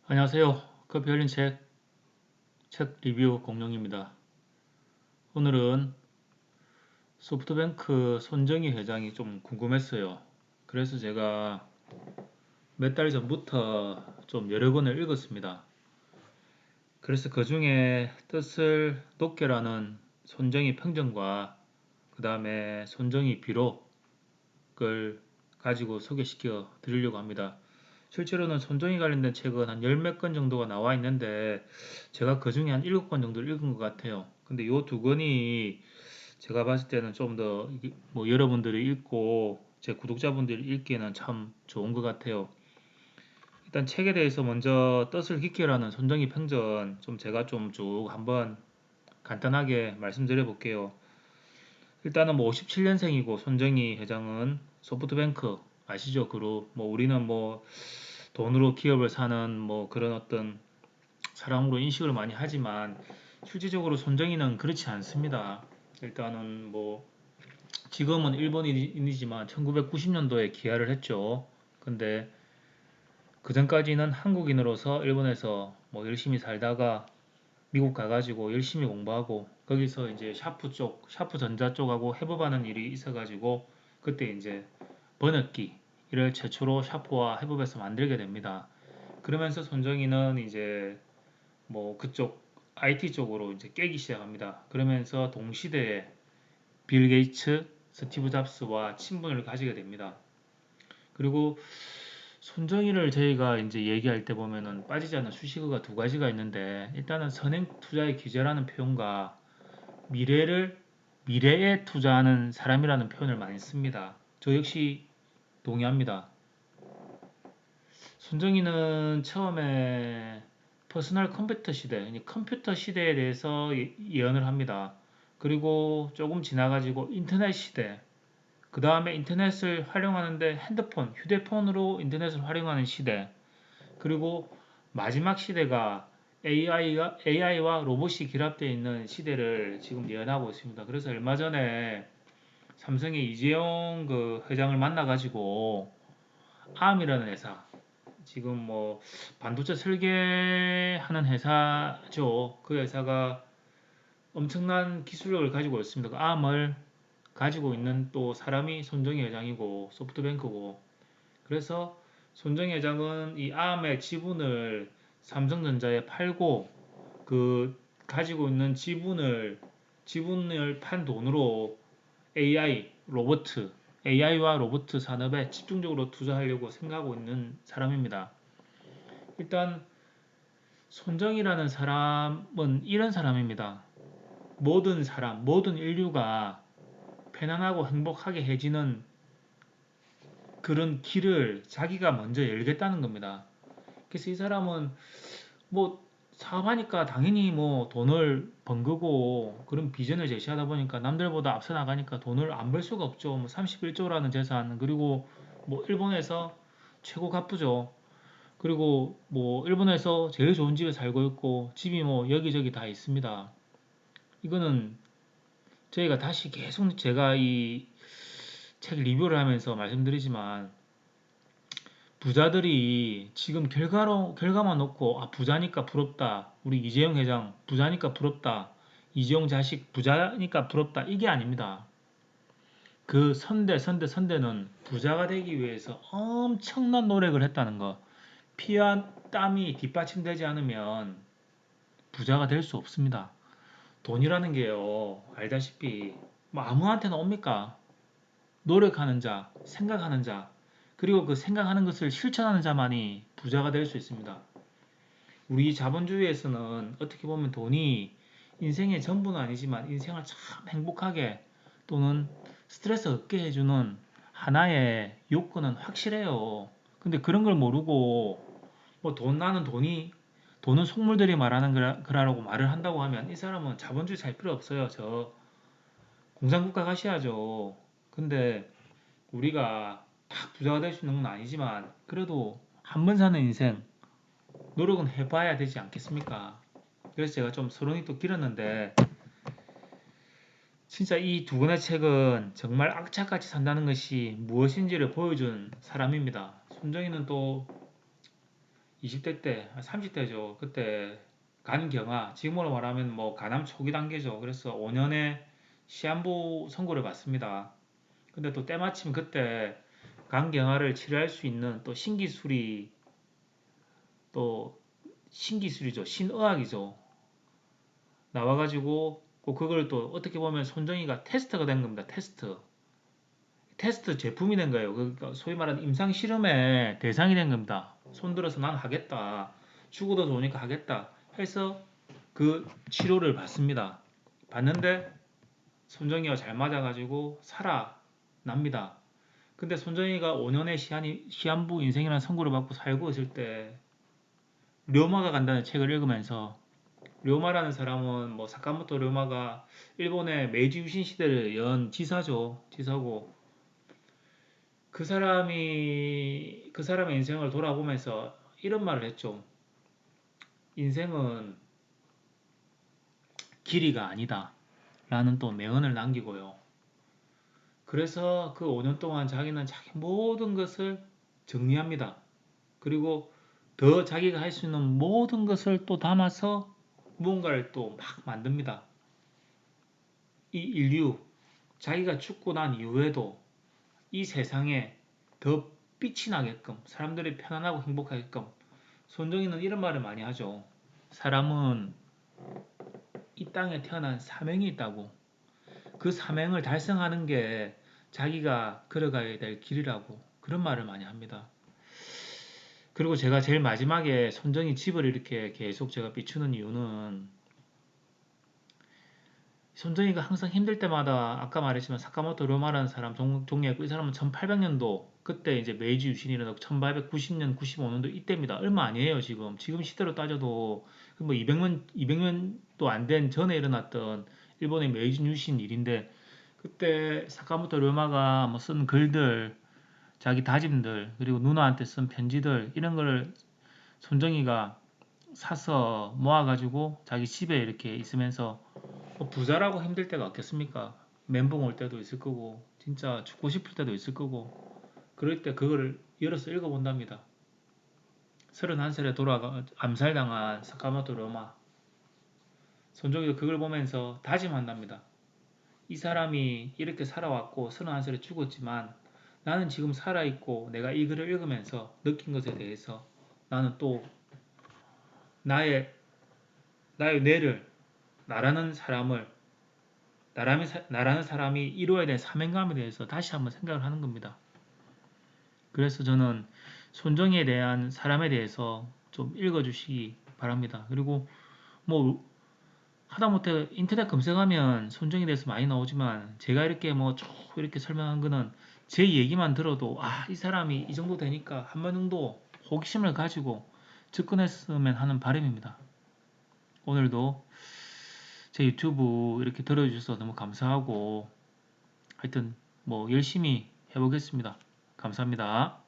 안녕하세요. 커피 열린 책 리뷰 공룡입니다. 오늘은 소프트뱅크 손정희 회장이 좀 궁금했어요. 그래서 제가 몇 달 전부터 좀 여러 권을 읽었습니다. 그래서 그 중에 뜻을 높게라는 손정희 평전과 그 다음에 손정희 비록을 가지고 소개시켜 드리려고 합니다. 실제로는 손정희 관련된 책은 한 열 몇 권 정도가 나와 있는데 제가 그 중에 한 일곱 권 정도를 읽은 것 같아요. 근데 요 두 권이 제가 봤을 때는 좀 더 뭐 여러분들이 읽고 제 구독자분들이 읽기에는 참 좋은 것 같아요. 일단 책에 대해서 먼저 뜻을 깊게라는 손정희 평전 좀 제가 좀 쭉 한번 간단하게 말씀드려 볼게요. 일단은 뭐 57년생이고 손정희 회장은 소프트뱅크 아시죠? 그룹 뭐 우리는 뭐 돈으로 기업을 사는 뭐 그런 어떤 사람으로 인식을 많이 하지만 실질적으로 손정희는 그렇지 않습니다. 일단은 뭐 지금은 일본인이지만 1990년도에 기아를 했죠. 근데 그 전까지는 한국인으로서 일본에서 뭐 열심히 살다가 미국 가가지고 열심히 공부하고 거기서 이제 샤프 전자 쪽하고 협업하는 일이 있어가지고 그때 이제 번역기 이를 최초로 샤프와 협업해서 만들게 됩니다. 그러면서 손정희는 이제 뭐 그쪽 IT 쪽으로 이제 깨기 시작합니다. 그러면서 동시대에 빌 게이츠, 스티브 잡스와 친분을 가지게 됩니다. 그리고 손정희를 저희가 이제 얘기할 때 보면은 빠지지 않는 수식어가 두 가지가 있는데 일단은 선행 투자의 기재라는 표현과 미래에 투자하는 사람이라는 표현을 많이 씁니다. 저 역시 동의합니다. 손정희는 처음에 퍼스널 컴퓨터 시대, 컴퓨터 시대에 대해서 예언을 합니다. 그리고 조금 지나가지고 인터넷 시대, 그 다음에 인터넷을 활용하는데 휴대폰으로 인터넷을 활용하는 시대, 그리고 마지막 시대가 AI와 로봇이 결합되어 있는 시대를 지금 예언하고 있습니다. 그래서 얼마 전에 삼성의 이재용 그 회장을 만나가지고 ARM이라는 회사, 지금 뭐 반도체 설계하는 회사죠. 그 회사가 엄청난 기술력을 가지고 있습니다. 그 ARM을 가지고 있는 또 사람이 손정희 회장이고 소프트뱅크고 그래서 손정희 회장은 이 ARM의 지분을 삼성전자에 팔고 그 가지고 있는 지분을 판 돈으로 AI와 로봇 산업에 집중적으로 투자하려고 생각하고 있는 사람입니다. 일단 손정희라는 사람은 이런 사람입니다. 모든 인류가 편안하고 행복하게 해지는 그런 길을 자기가 먼저 열겠다는 겁니다. 그래서 이 사람은 뭐 사업하니까 당연히 뭐 돈을 번 거고 그런 비전을 제시하다 보니까 남들보다 앞서 나가니까 돈을 안 벌 수가 없죠. 뭐 31조라는 재산 그리고 뭐 일본에서 최고 갚으죠. 그리고 뭐 일본에서 제일 좋은 집에 살고 있고 집이 뭐 여기저기 다 있습니다. 이거는 저희가 다시 계속 제가 이 책 리뷰를 하면서 말씀드리지만 부자들이 지금 결과만 놓고 아 부자니까 부럽다. 우리 이재용 회장 부자니까 부럽다. 이재용 자식 부자니까 부럽다. 이게 아닙니다. 그 선대는 부자가 되기 위해서 엄청난 노력을 했다는 거. 피와 땀이 뒷받침되지 않으면 부자가 될 수 없습니다. 돈이라는 게요. 알다시피 뭐 아무한테나 옵니까? 노력하는 자, 생각하는 자, 그리고 그 생각하는 것을 실천하는 자만이 부자가 될 수 있습니다. 우리 자본주의에서는 어떻게 보면 돈이 인생의 전부는 아니지만 인생을 참 행복하게 또는 스트레스 없게 해주는 하나의 요건은 확실해요. 근데 그런 걸 모르고 뭐 나는 돈은 속물들이 말하는 거라고 말을 한다고 하면 이 사람은 자본주의 살 필요 없어요. 저 공산국가 가셔야죠. 근데 우리가 다 부자가 될 수 있는 건 아니지만 그래도 한 번 사는 인생 노력은 해봐야 되지 않겠습니까? 그래서 제가 좀 서론이 또 길었는데 진짜 이 두 권의 책은 정말 악착같이 산다는 것이 무엇인지를 보여준 사람입니다. 손정희는 또 20대 때, 30대죠. 그때 간경화, 지금으로 말하면 뭐 간암 초기 단계죠. 그래서 5년의 시한부 선고를 받습니다. 근데 또 때마침 그때 간경화를 치료할 수 있는 또 신기술이 또 신기술이죠. 신의학이죠. 나와가지고 그걸 또 어떻게 보면 손정희가 테스트가 된 겁니다. 테스트 제품이 된 거예요. 그러니까 소위 말하는 임상 실험의 대상이 된 겁니다. 손들어서 난 하겠다. 죽어도 좋으니까 하겠다. 해서 그 치료를 받습니다. 받는데 손정희가 잘 맞아가지고 살아납니다. 근데 손정희가 5년의 시한부 인생이라는 선고를 받고 살고 있을 때 료마가 간다는 책을 읽으면서 료마라는 사람은 뭐 사카모토 료마가 일본의 메이지 유신 시대를 연 지사죠. 지사고 그 사람의 인생을 돌아보면서 이런 말을 했죠. 인생은 길이가 아니다. 라는 또 명언을 남기고요. 그래서 그 5년 동안 자기는 자기 모든 것을 정리합니다. 그리고 더 자기가 할 수 있는 모든 것을 또 담아서 무언가를 또 막 만듭니다. 이 인류, 자기가 죽고 난 이후에도 이 세상에 더 빛이 나게끔, 사람들이 편안하고 행복하게끔, 손정희는 이런 말을 많이 하죠. 사람은 이 땅에 태어난 사명이 있다고. 그 사명을 달성하는 게 자기가 걸어가야 될 길이라고. 그런 말을 많이 합니다. 그리고 제가 제일 마지막에 손정희 집을 이렇게 계속 제가 비추는 이유는 손정희가 항상 힘들 때마다 아까 말했지만 사카모토 료마라는 사람 종류였고 이 사람은 1800년도 그때 이제 메이지 유신이 일어나고 1890년, 95년도 이때입니다. 얼마 아니에요 지금. 지금 시대로 따져도 뭐 200년도 안 된 전에 일어났던 일본의 메이지 유신 일인데 그때 사카모토 료마가 뭐 쓴 글들, 자기 다짐들 그리고 누나한테 쓴 편지들 이런 거를 손정희가 사서 모아가지고 자기 집에 이렇게 있으면서 뭐 부자라고 힘들 때가 없겠습니까? 멘붕 올 때도 있을 거고 진짜 죽고 싶을 때도 있을 거고 그럴 때 그거를 열어서 읽어본답니다. 31살에 돌아가 암살당한 사카모토 료마 손정희도 그걸 보면서 다짐한답니다. 이 사람이 이렇게 살아왔고 31살에 죽었지만 나는 지금 살아있고 내가 이 글을 읽으면서 느낀 것에 대해서 나는 또 나의 뇌를 나라는 사람을 나라는 사람이 이루어야 될 사명감에 대해서 다시 한번 생각을 하는 겁니다. 그래서 저는 손정희에 대한 사람에 대해서 좀 읽어주시기 바랍니다. 그리고 뭐 하다못해 인터넷 검색하면 손정희에 대해서 많이 나오지만 제가 이렇게 뭐 쭉 이렇게 설명한 거는 제 얘기만 들어도 이 사람이 이 정도 되니까 한 번 정도 호기심을 가지고 접근했으면 하는 바람입니다. 오늘도 제 유튜브 이렇게 들어주셔서 너무 감사하고 하여튼 뭐 열심히 해보겠습니다. 감사합니다.